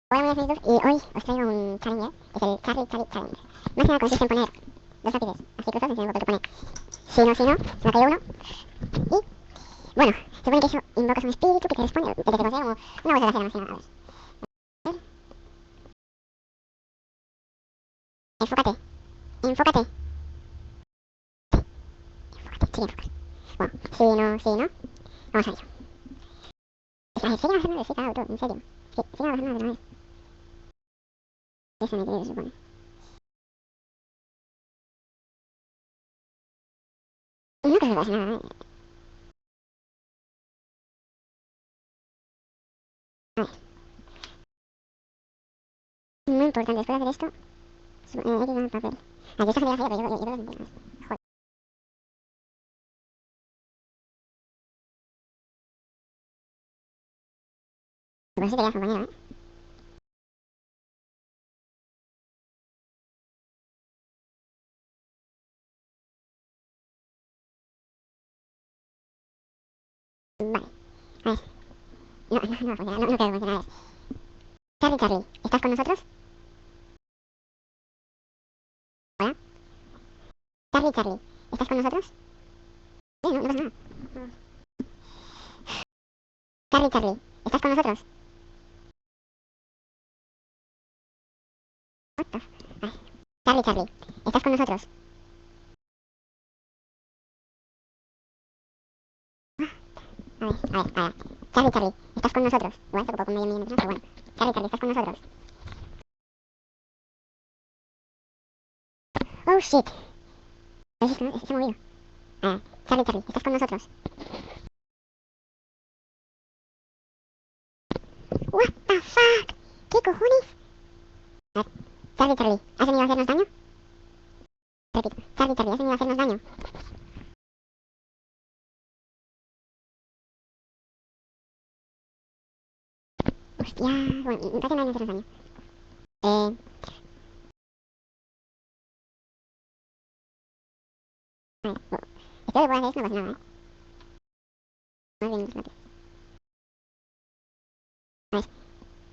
Hola, buenas noches y hoy os traigo un challenger, es el Charlie Charlie Challenge. Más que nada consiste en poner dos lápices así cruzados encima del papel que pone si no, se me cayó uno. Y bueno, se supone que eso invocas un espíritu que te responde, que te considera como una bolsa de acero más que nada. A ver. Enfócate, enfócate, enfócate, sigue enfocado. Bueno, si no, vamos a ello. Es que, sigue bajando de cita auto, en serio. Sí, sigue bajando de una vez. Eso me querido, se supone. No creo que pase nada, A ver, muy importante, después de hacer esto, hay que ganar papel. Aquí está genial, pero yo lo entiendo. Joder. Por eso te quedas compañero, Vale, a ver. No funciona, no creo que funcione. A ver. Charlie, Charlie, ¿estás con nosotros? Hola. Charlie, Charlie, ¿estás con nosotros? No pasa nada. Charlie, Charlie, ¿estás con nosotros? What the Ay. Charlie, Charlie, ¿estás con nosotros? A ver. Charlie, Charlie, ¿estás con nosotros? Igual se ocupó con medio milímetro, pero bueno. Charlie, Charlie, ¿estás con nosotros? Oh shit. Se ha movido. Charlie, Charlie, ¿estás con nosotros? What the fuck? ¿Qué cojones? A ver. Charlie, Charlie, ¿has venido a hacernos daño? Repito. Charlie, Charlie, ¿has venido a hacernos daño? Hostia. Bueno, parece que no hay que hacernos daño. Eh. A ver. Espero que pueda hacer esto, no pasa nada, Más bien, no. A ver.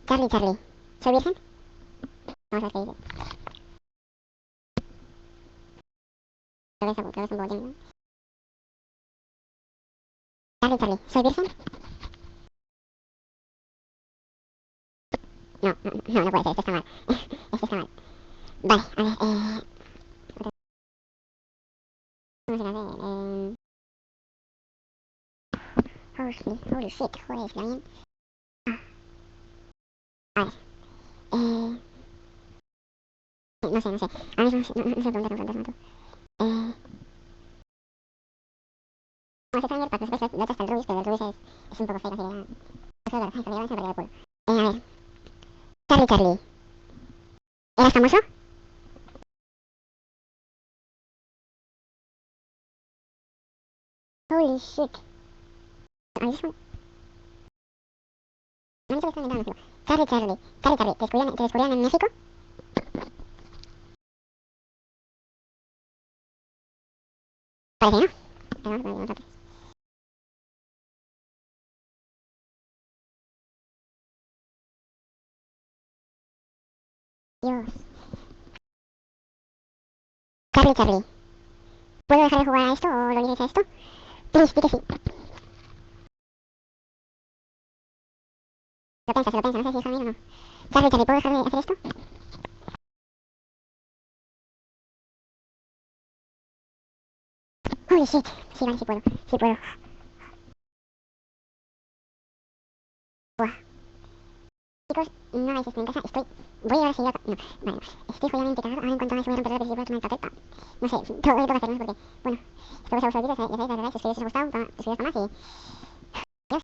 Charlie, Charlie, ¿soy virgen? Vamos a ver qué dice. Creo que es un poco tímido. Charlie, Charlie, ¿soy virgen? No puede ser, esto está mal. Esto está mal. Vale, a ver, ¿cómo se hace? Holy shit, joder, está bien. A ver, no sé. Ahora mismo no sé preguntar un fantasma tú. No sé Stranger, para que sepas, de otro está el Rubius, pero el Rubius es un poco feo, así que ya. Eso es verdad, se me perdió el culo. A ver, Charlie, Charlie, ¿eras famoso? Holy shit. A ver, eso. No me estoy inventando, no. Charlie, ¿te descubrieron en México? Parece que no. Pero vamos a ver, Dios. Charlie, ¿puedo dejar de jugar a esto o lo dices a esto? Please, di que sí. Lo piensa, no sé si es conmigo o no. Charlie, ¿puedo dejar de hacer esto? Holy shit. Sí, vale, sí puedo. Buah. Chicos, no hagáis esto en casa, voy a ver si yo... No, vale, estoy jodidamente cagado, ahora en cuanto me voy a romper el principio de tomar el papel, no sé, todo lo que tengo que hacer, ¿no? Porque, bueno, espero que os haya gustado el vídeo, ya sabéis, la verdad, suscribiros si os ha gustado, suscribiros para más y...